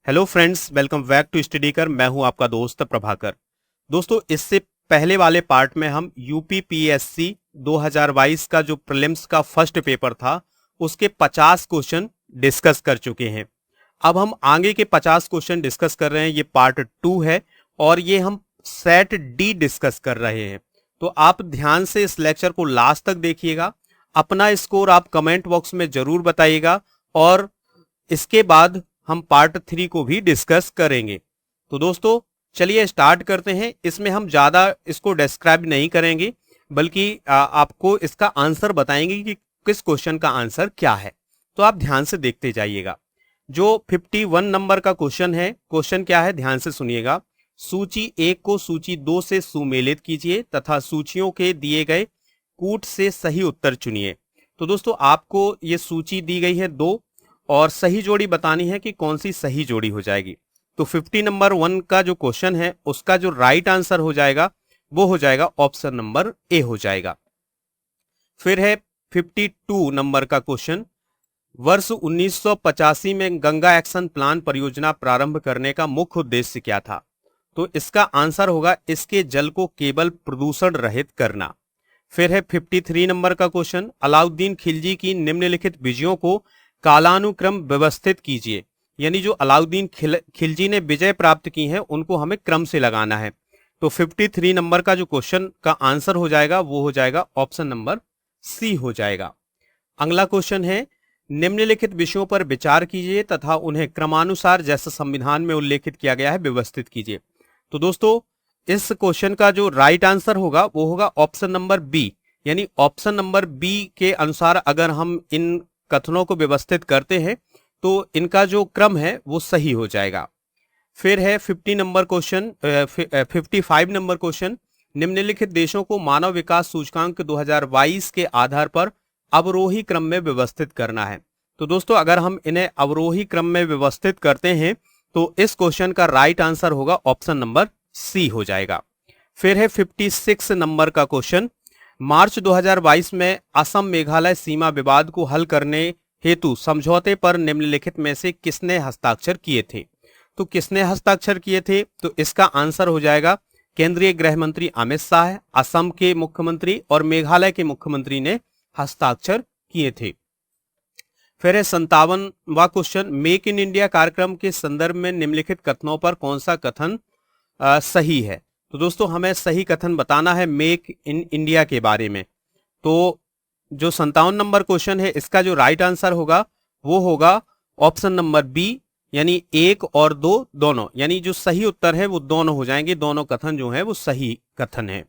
Hello friends, welcome back to Study Kar. मैं हूं आपका दोस्त प्रभाकर। दोस्तों, इससे पहले वाले पार्ट में हम यूपी पीएससी 2022 का जो प्रीलिम्स का फर्स्ट पेपर था उसके 50 क्वेश्चन डिस्कस कर चुके हैं। अब हम आगे के 50 क्वेश्चन डिस्कस कर रहे हैं। ये पार्ट 2 है और ये हम सेट डी डिस्कस कर रहे हैं। तो आप ध्यान से इस लेक्चर को लास्ट तक देखिएगा। अपना स्कोर आप कमेंट बॉक्स में जरूर बताइएगा और इसके बाद हम पार्ट 3 को भी डिस्कस करेंगे। तो दोस्तों चलिए स्टार्ट करते हैं। इसमें हम ज्यादा इसको डिस्क्राइब नहीं करेंगे बल्कि आपको इसका आंसर बताएंगे कि किस क्वेश्चन का आंसर क्या है। तो आप ध्यान से देखते जाइएगा। जो 51 नंबर का क्वेश्चन है, क्वेश्चन क्या है ध्यान से सुनिएगा। सूची 1 को सूची 2 से सुमेलित कीजिए तथा सूचियों के दिए गए कूट से सही उत्तर चुनिए। तो दोस्तों आपको ये सूची दी गई है 2 और सही जोड़ी बतानी है कि कौन सी सही जोड़ी हो जाएगी। तो 50 नंबर 1 का जो क्वेश्चन है उसका जो राइट आंसर हो जाएगा वो हो जाएगा ऑप्शन नंबर ए हो जाएगा। फिर है 52 नंबर का क्वेश्चन। वर्ष 1985 में गंगा एक्शन प्लान परियोजना प्रारंभ करने का मुख्य उद्देश्य क्या था? तो इसका आंसर होगा इसके जल को केवल प्रदूषण रहित करना। फिर है 53 नंबर का क्वेश्चन। अलाउद्दीन खिलजी की निम्नलिखित विजयों को कालानुक्रम व्यवस्थित कीजिए। यानी जो अलाउद्दीन खिलजी ने विजय प्राप्त की हैं उनको हमें क्रम से लगाना है। तो 53 नंबर का जो क्वेश्चन का आंसर हो जाएगा वो हो जाएगा ऑप्शन नंबर सी हो जाएगा। अगला क्वेश्चन है निम्नलिखित विषयों पर विचार कीजिए तथा उन्हें क्रमानुसार जैसा संविधान में उल्लेखित किया गया है व्यवस्थित कीजिए। तो दोस्तों इस क्वेश्चन का जो राइट आंसर होगा वो होगा ऑप्शन नंबर बी। यानी ऑप्शन नंबर बी के अनुसार अगर हम इन कथनों को व्यवस्थित करते हैं तो इनका जो क्रम है वो सही हो जाएगा। फिर है 50 नंबर क्वेश्चन 55 नंबर क्वेश्चन। निम्नलिखित देशों को मानव विकास सूचकांक 2022 के आधार पर अवरोही क्रम में व्यवस्थित करना है। तो दोस्तों अगर हम इन्हें अवरोही क्रम में व्यवस्थित करते हैं तो इस क्वेश्चन का राइट आंसर होगा ऑप्शन नंबर सी हो जाएगा। फिर है 56 नंबर का क्वेश्चन। मार्च 2022 में असम मेघालय सीमा विवाद को हल करने हेतु समझौते पर निम्नलिखित में से किसने हस्ताक्षर किए थे? तो किसने हस्ताक्षर किए थे? तो इसका आंसर हो जाएगा केंद्रीय गृह मंत्री अमित शाह, असम के मुख्यमंत्री और मेघालय के मुख्यमंत्री ने हस्ताक्षर किए थे। फिर है 57वां क्वेश्चन। मेक इन इंडिया कार्यक्रम के संदर्भ में निम्नलिखित कथनों पर कौन सा कथन सही है? तो दोस्तों हमें सही कथन बताना है मेक इन इंडिया के बारे में। तो जो 57 नंबर क्वेश्चन है इसका जो राइट आंसर होगा वो होगा ऑप्शन नंबर बी। यानी 1 और 2 दोनों, यानी जो सही उत्तर है वो दोनों हो जाएंगे। दोनों कथन जो है वो सही कथन है।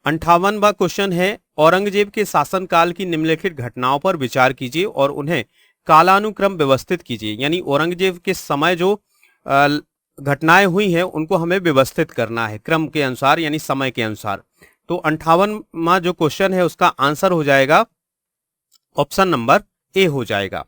58वां क्वेश्चन है औरंगजेब के शासनकाल की निम्नलिखित घटनाओं पर विचार कीजिए और उन्हें कालानुक्रम व्यवस्थित कीजिए। यानी औरंगजेब के समय जो घटनाएं हुई हैं उनको हमें व्यवस्थित करना है क्रम के अनुसार यानी समय के अनुसार। तो 58वां जो क्वेश्चन है उसका आंसर हो जाएगा ऑप्शन नंबर ए हो जाएगा।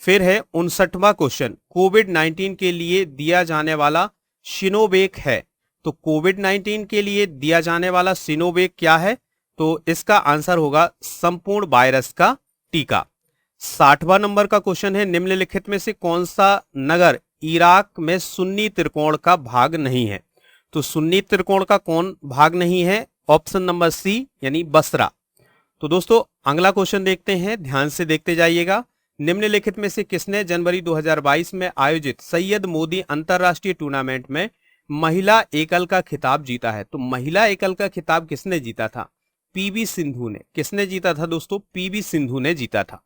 फिर है 59वां क्वेश्चन। कोविड-19 के लिए दिया जाने वाला सिनोवैक है। तो कोविड-19 के लिए दिया जाने वाला सिनोवैक क्या है? तो इसका आंसर होगा संपूर्ण वायरस का टीका। 60वां नंबर का क्वेश्चन है निम्नलिखित में से कौन सा नगर इराक में सुन्नी त्रिकोण का भाग नहीं है? तो सुन्नी त्रिकोण का कौन भाग नहीं है? ऑप्शन नंबर सी यानी बसरा। तो दोस्तों अगला क्वेश्चन देखते हैं, ध्यान से देखते जाइएगा। निम्नलिखित में से किसने जनवरी 2022 में आयोजित सैयद मोदी अंतरराष्ट्रीय टूर्नामेंट में महिला एकल का खिताब जीता है? तो महिला एकल का खिताब किसने जीता था? पीवी सिंधु ने। किसने जीता था दोस्तों? पीवी सिंधु ने जीता था।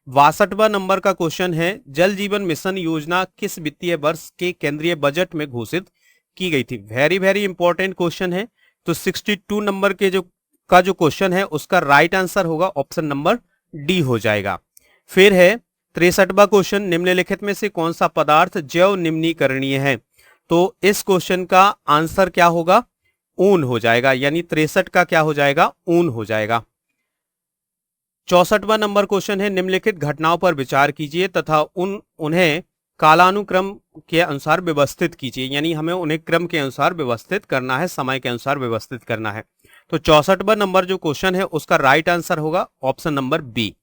62वां नंबर का क्वेश्चन है जल जीवन मिशन योजना किस वित्तीय वर्ष के केंद्रीय बजट में घोषित की गई थी? वेरी वेरी इंपॉर्टेंट क्वेश्चन है। तो 62 नंबर के जो क्वेश्चन है उसका राइट आंसर होगा ऑप्शन नंबर डी हो जाएगा। फिर है 63वां क्वेश्चन। निम्नलिखित में से कौन सा पदार्थ जैव निम्नीकरणीय है? तो इस क्वेश्चन का आंसर क्या होगा? ऊन हो जाएगा। यानी 63 का क्या हो जाएगा? ऊन हो जाएगा। 64वां नंबर क्वेश्चन है निम्नलिखित घटनाओं पर विचार कीजिए तथा उन्हें कालानुक्रम के अनुसार व्यवस्थित कीजिए। यानी हमें उन्हें क्रम के अनुसार व्यवस्थित करना है, समय के अनुसार व्यवस्थित करना है। तो 64वां नंबर जो क्वेश्चन है उसका राइट आंसर होगा ऑप्शन नंबर बी।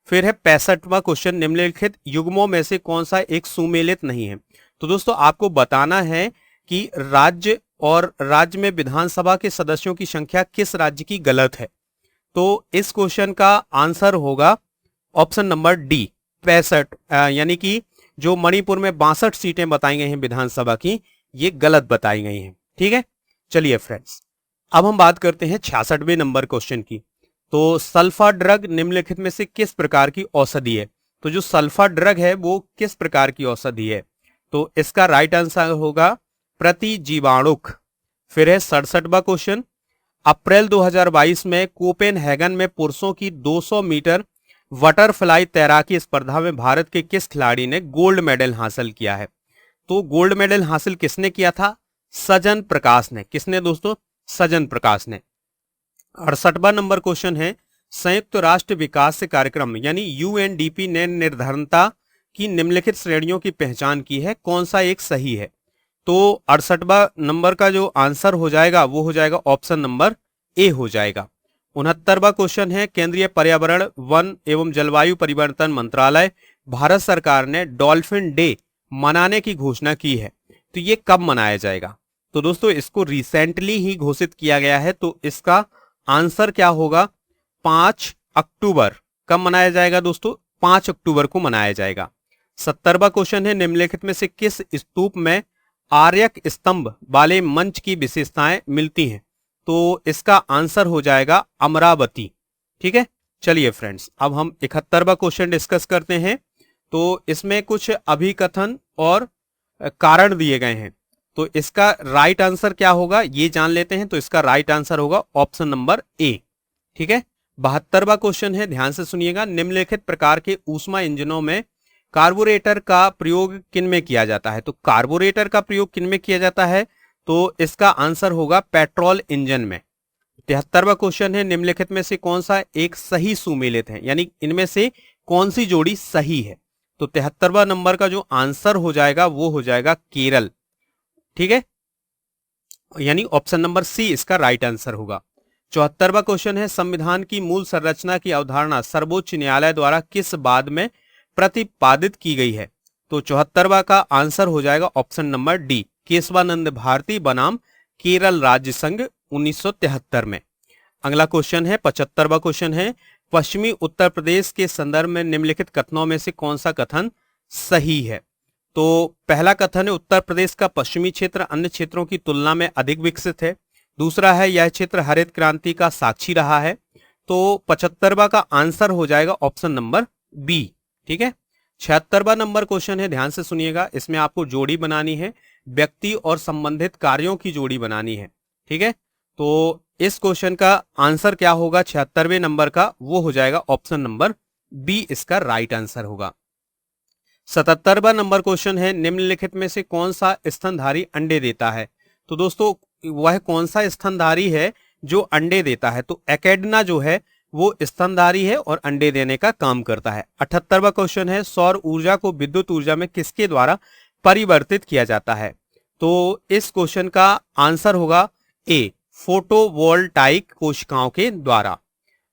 फिर है 65वां क्वेश्चन। निम्नलिखित युग्मों में से कौन सा एक सुमेलित नहीं है? तो तो दोस्तों आपको बताना है कि राज्य और राज्य में विधानसभा के सदस्यों की संख्या किस राज्य की गलत है। तो इस क्वेश्चन का आंसर होगा ऑप्शन नंबर डी 65, यानी कि जो मणिपुर में 62 सीटें बताई गई हैं विधानसभा की, ये गलत बताई गई हैं। ठीक है, चलिए फ्रेंड्स, अब हम बात करते हैं 66वें नंबर क्वेश्चन की। तो सल्फा ड्रग निम्नलिखित में से किस प्रकार की औषधि है। तो जो सल्फा ड्रग है वो किस प्रकार की औषधि है। तो इसका राइट आंसर होगा प्रतिजीवाणुक। फिर है 67वां क्वेश्चन, अप्रैल 2022 में कोपेनहेगन में पुरुषों की 200 मीटर बटरफ्लाई तैराकी स्पर्धा में भारत के किस खिलाड़ी ने गोल्ड मेडल हासिल किया है। तो गोल्ड मेडल हासिल किसने किया था, सजन प्रकाश ने। किसने दोस्तों, सजन प्रकाश ने। 68वां नंबर क्वेश्चन है, संयुक्त राष्ट्र विकास कार्यक्रम यानी यूएनडीपी ने निर्धनता की निम्नलिखित श्रेणियों की पहचान की है, कौन सा एक सही है। तो 68वां नंबर का जो आंसर हो जाएगा वो हो जाएगा ऑप्शन नंबर ए हो जाएगा। 69वां क्वेश्चन है, केंद्रीय पर्यावरण वन एवं जलवायु परिवर्तन मंत्रालय भारत सरकार ने डॉल्फिन डे मनाने की घोषणा की है, तो ये कब मनाया जाएगा। तो दोस्तों इसको रिसेंटली ही घोषित किया गया है, तो इसका आंसर क्या होगा 5 अक्टूबर। कब मनाया जाएगा दोस्तों, 5 अक्टूबर को मनाया जाएगा। 70वां क्वेश्चन है, निम्नलिखित में से किस स्तूप में आर्यक स्तंभ वाले मंच की विशेषताएं मिलती हैं। तो इसका आंसर हो जाएगा अमरावती। ठीक है, चलिए फ्रेंड्स, अब हम 71वां क्वेश्चन डिस्कस करते हैं। तो इसमें कुछ अभिकथन और कारण दिए गए हैं, तो इसका राइट आंसर क्या होगा ये जान लेते हैं। तो इसका राइट आंसर होगा ऑप्शन नंबर ए। ठीक है, 72वां क्वेश्चन है, ध्यान से सुनिएगा, निम्नलिखित प्रकार के ऊष्मा इंजनों में कार्बोरेटर का प्रयोग किनमें किया जाता है। तो कार्बोरेटर का प्रयोग किनमें किया जाता है, तो इसका आंसर होगा पेट्रोल इंजन में। 73वां क्वेश्चन है, निम्नलिखित में से कौन सा एक सही सुमेलित है, यानी इनमें से कौन सी जोड़ी सही है। तो 73वां नंबर का जो आंसर हो जाएगा वो हो जाएगा केरल। ठीक है, यानी ऑप्शन नंबर सी इसका राइट आंसर होगा। 74वां क्वेश्चन है, संविधान की मूल संरचना की अवधारणा सर्वोच्च न्यायालय द्वारा किस बाद में प्रतिपादित की गई है। तो 74वां का आंसर हो जाएगा option number D, Kesavananda Bharati बनाम केरल राज्य संघ 1973 में। अगला क्वेश्चन है 75वां क्वेश्चन है, पश्चिमी उत्तर प्रदेश के संदर्भ में निम्नलिखित कथनों में से कौन सा कथन सही है। तो पहला कथन है, उत्तर प्रदेश का पश्चिमी क्षेत्र अन्य क्षेत्रों की तुलना में अधिक विकसित है। दूसरा है, यह क्षेत्र हरित क्रांति का साक्षी रहा है। तो 75वां का आंसर हो जाएगा ऑप्शन नंबर बी। ठीक है, 76वां नंबर क्वेश्चन है, ध्यान से सुनिएगा, इसमें आपको जोड़ी बनानी है, व्यक्ति और संबंधित कार्यों की जोड़ी बनानी है। ठीक है, तो इस क्वेश्चन का आंसर क्या होगा 76वें नंबर का, वो हो जाएगा ऑप्शन नंबर बी इसका राइट आंसर होगा। 77वां नंबर क्वेश्चन है, निम्नलिखित में से कौन सा स्तनधारी अंडे देता है। तो दोस्तों वह कौन सा स्तनधारी है जो अंडे देता है। तो एकेडना जो है वो स्तनधारी है और अंडे देने का काम करता है। 78वां क्वेश्चन है, सौर ऊर्जा को विद्युत ऊर्जा में किसके द्वारा परिवर्तित किया जाता है। तो इस क्वेश्चन का आंसर होगा ए, फोटोवोल्टाइक कोशिकाओं के द्वारा।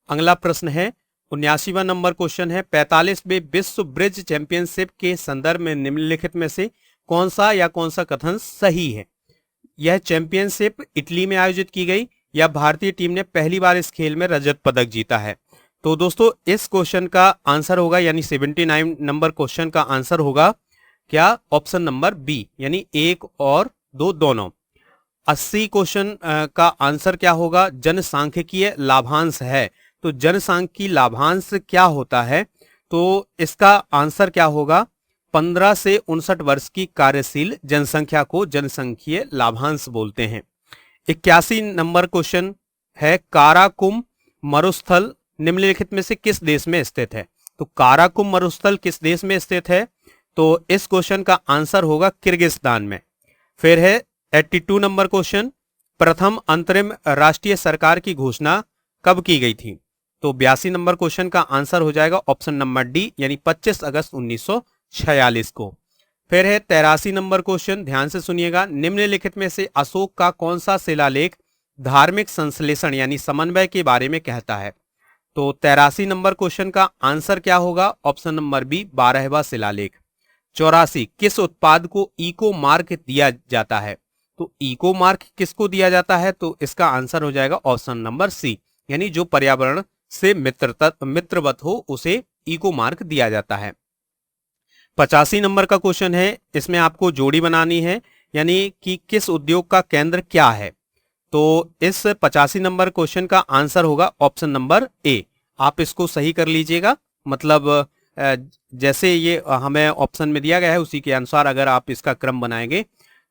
अगला प्रश्न है 79वां नंबर क्वेश्चन है, 45वें विश्व ब्रिज चैंपियनशिप के संदर्भ में निम्नलिखित में से कौन सा कथन सही है। यह चैंपियनशिप इटली में आयोजित की गई या भारतीय टीम ने पहली बार इस खेल में रजत पदक जीता है। तो दोस्तों इस क्वेश्चन का आंसर होगा, यानी 79 नंबर क्वेश्चन का आंसर होगा क्या, ऑप्शन नंबर बी, यानी 1 और 2 दोनों। 80 क्वेश्चन का आंसर क्या होगा, जनसांख्यिकीय लाभांश है। तो जनसांख्यिकीय लाभांश क्या होता है, तो इसका आंसर क्या होगा, 15 से 59 वर्ष की कार्यशील जनसंख्या को जनसांख्यिकीय लाभांश बोलते हैं। 81 नंबर क्वेश्चन है, काराकुम मरुस्थल निम्नलिखित में से किस देश में स्थित है। तो काराकुम मरुस्थल किस देश में स्थित है, तो इस क्वेश्चन का आंसर होगा किर्गिस्तान में। फिर है 82 नंबर क्वेश्चन, प्रथम अंतरिम राष्ट्रीय सरकार की घोषणा कब की गई थी। तो 82 नंबर क्वेश्चन का आंसर हो जाएगा ऑप्शन नंबर डी, यानी 25 अगस्त 1946 को। फिर है 83 नंबर क्वेश्चन, ध्यान से सुनिएगा, निम्नलिखित में से अशोक का कौन सा शिलालेख धार्मिक संश्लेषण यानी समन्वय के बारे में कहता है। तो 83 नंबर क्वेश्चन का आंसर क्या होगा, ऑप्शन नंबर बी, 12वां शिलालेख। 84 किस उत्पाद को इको मार्क दिया जाता है? तो इको मार्क किसको दिया जाता है? तो इसका आंसर हो जाएगा ऑप्शन नंबर सी, यानी जो पर्यावरण से मित्रवत हो उसे इको मार्क दिया जाता है। 85 नंबर का क्वेश्चन है, इसमें आपको जोड़ी बनानी है, यानी कि किस उद्योग का केंद्र क्या है? तो इस 85 नंबर क्वेश्चन का आंसर होगा ऑप्शन नंबर ए। आप इसको सही कर लीजिएगा, मतलब जैसे ये हमें ऑप्शन में दिया गया है उसी के अनुसार अगर आप इसका क्रम बनाएंगे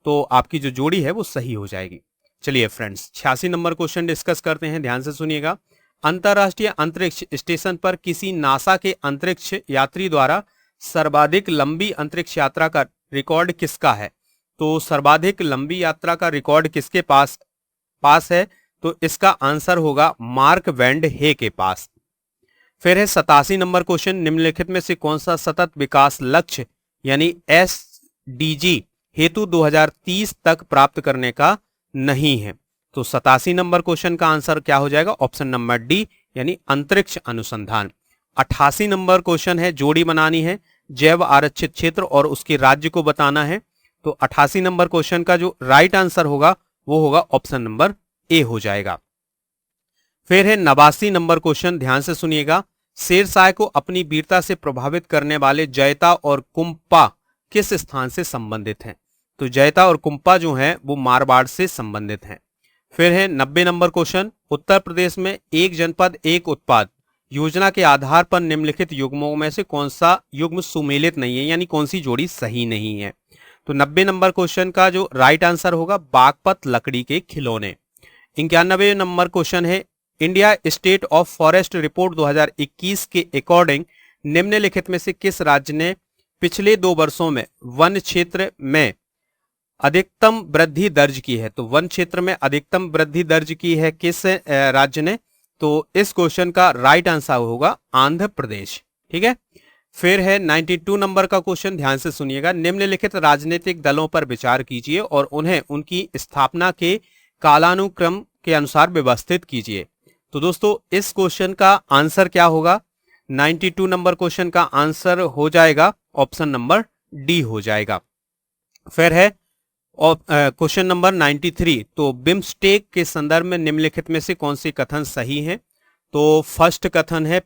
तो आपकी जो जोड़ी है वो सही हो जाएगी। चलिए फ्रेंड्स, 86 नंबर क्वेश्चन डिस्कस करते हैं, ध्यान से सुनिएगा। अंतरराष्ट्रीय अंतरिक्ष स्टेशन पर किसी नासा के अंतरिक्ष यात्री द्वारा सर्वाधिक लंबी अंतरिक्ष यात्रा का रिकॉर्ड किसका है? तो सर्वाधिक लंबी यात्रा का रिकॉर्ड किसके पास है? तो इसका आंसर होगा मार्क वैन हे के पास। फिर है 87 नंबर क्वेश्चन, निम्नलिखित में से कौन सा सतत विकास लक्ष्य यानी SDG हेतु 2030 तक प्राप्त करने का नहीं है? तो 87 नंबर क्वेश्चन का आंसर क्या हो जाएगा? ऑप्शन नंबर डी, यानी अंतरिक्ष अनुसंधान। 88 नंबर क्वेश्चन है, जोड़ी बनानी है, जैव आरक्षित क्षेत्र और उसके राज्य को बताना है। तो 88 नंबर क्वेश्चन का जो राइट आंसर होगा वो होगा ऑप्शन नंबर ए हो जाएगा। फिर है 89 नंबर क्वेश्चन, ध्यान से सुनिएगा। शेरशाह को अपनी वीरता से प्रभावित करने वाले जयता और कुंपा किस स्थान से संबंधित हैं? तो जयता और कुंपा जो हैं वो मारवाड़ से संबंधित हैं। फिर है 90 नंबर क्वेश्चन, उत्तर प्रदेश में एक जनपद एक उत्पाद योजना के आधार पर निम्नलिखित युग्मों में से कौन सा युग्म सुमेलित नहीं है, यानी कौन सी जोड़ी सही नहीं है? तो 90 नंबर क्वेश्चन का जो राइट आंसर होगा बागपत लकड़ी के खिलौने। 91 नंबर क्वेश्चन है, India state of forest report 2021 के अकॉर्डिंग निम्नलिखित में से किस राज्य ने पिछले 2 वर्षों में वन क्षेत्र में अधिकतम वृद्धि दर्ज की है? तो वन क्षेत्र में अधिकतम वृद्धि दर्ज की है किस राज्य ने? तो इस क्वेश्चन का राइट आंसर होगा आंध्र प्रदेश। ठीक है। फिर है 92 नंबर का क्वेश्चन, ध्यान से सुनिएगा। निम्नलिखित राजनीतिक दलों पर विचार कीजिए और उन्हें उनकी स्थापना के कालानुक्रम के अनुसार व्यवस्थित कीजिए। तो दोस्तों इस क्वेश्चन का आंसर क्या होगा? 92 नंबर क्वेश्चन का आंसर हो जाएगा ऑप्शन नंबर डी हो जाएगा। फिर है क्वेश्चन नंबर 93, तो बिम्स्टेक के संदर्भ में निम्नलिखित में से कौन सी कथन सही है? तो फर्स्ट कथन है,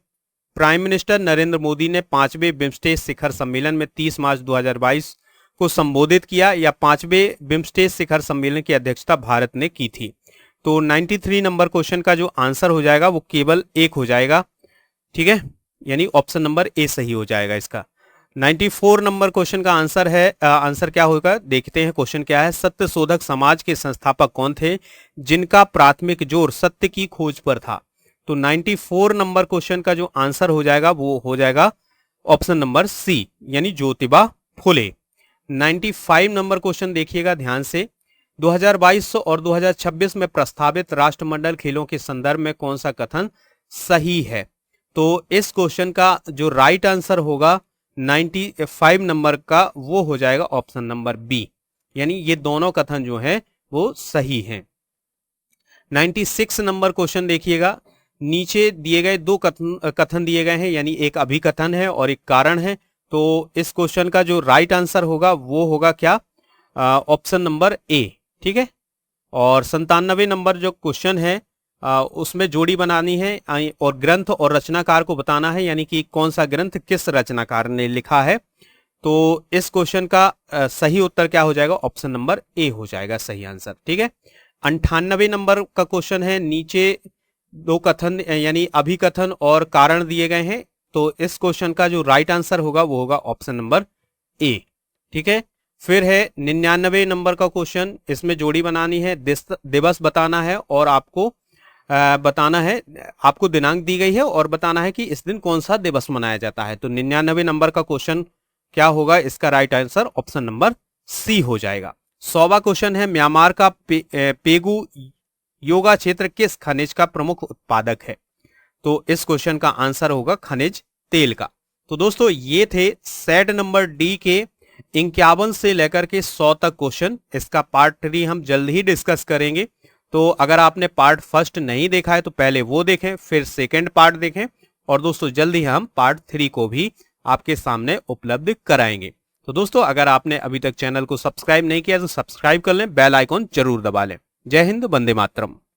प्राइम मिनिस्टर नरेंद्र मोदी ने 5वें बिम्स्टेक शिखर सम्मेलन में 30 मार्च 2022 को संबोधित किया, या 5वें बिम्स्टेक शिखर सम्मेलन की अध्यक्षता भारत ने की थी? तो 93 नंबर क्वेश्चन का जो आंसर हो जाएगा वो केवल एक हो जाएगा। ठीक है, यानी ऑप्शन नंबर ए सही हो जाएगा इसका। 94 नंबर क्वेश्चन का आंसर है, आंसर क्या होगा देखते हैं। क्वेश्चन क्या है, सत्य शोधक समाज के संस्थापक कौन थे जिनका प्राथमिक जोर सत्य की खोज पर था? तो 94 नंबर क्वेश्चन का जो आंसर हो जाएगा वो हो जाएगा ऑप्शन नंबर सी, यानी ज्योतिबा फुले। 95 नंबर क्वेश्चन देखिएगा ध्यान से। 2022 और 2026 में प्रस्तावित राष्ट्रमंडल खेलों के संदर्भ में कौन सा कथन सही है? तो इस क्वेश्चन का जो राइट आंसर होगा 95 नंबर का वो हो जाएगा ऑप्शन नंबर बी, यानी ये दोनों कथन जो हैं वो सही हैं। 96 नंबर क्वेश्चन देखिएगा। नीचे दिए गए 2 कथन दिए गए हैं, यानी एक अभिकथन है और एक कारण है। तो इस क्वेश्चन का जो राइट आंसर होगा वो होगा क्या? Option number A. ठीक है। और 97 नंबर जो क्वेश्चन है उसमें जोड़ी बनानी है और ग्रंथ और रचनाकार को बताना है, यानी कि कौन सा ग्रंथ किस रचनाकार ने लिखा है। तो इस क्वेश्चन का सही उत्तर क्या हो जाएगा? ऑप्शन नंबर ए हो जाएगा सही आंसर। ठीक है। 98 नंबर का क्वेश्चन है। नीचे 2 कथन यानी अभिकथन और कारण दिए गए हैं, तो इस क्वेश्चन का जो राइट आंसर होगा वो होगा ऑप्शन नंबर ए। ठीक है। फिर है 99 नंबर का क्वेश्चन, इसमें जोड़ी बनानी है, दिवस बताना है और आपको बताना है, आपको दिनांक दी गई है और बताना है कि इस दिन कौन सा दिवस मनाया जाता है। तो 99 नंबर का क्वेश्चन क्या होगा? इसका right answer option number C हो जाएगा। 100वां क्वेश्चन है, म्यांमार का पेगू योगा क्षेत्र किस खनिज का प्रमुख उत्पादक है? तो इस क्वेश्चन का आंसर होगा खनिज तेल का। तो दोस्तों ये थे सेट नंबर डी के 51 से लेकर के 100 तक क्वेश्चन। इसका पार्ट 3 हम जल्द ही डिस्कस करेंगे। तो अगर आपने पार्ट फर्स्ट नहीं देखा है तो पहले वो देखें, फिर सेकंड पार्ट देखें, और दोस्तों जल्द ही हम पार्ट 3 को भी आपके सामने उपलब्ध कराएंगे। तो दोस्तों अगर आपने अभी तक चैनल को सब्सक्राइब नहीं किया तो सब्सक्राइब कर लें, बेल आइकॉन जरूर दबा लें। जय हिंद, वंदे मातरम।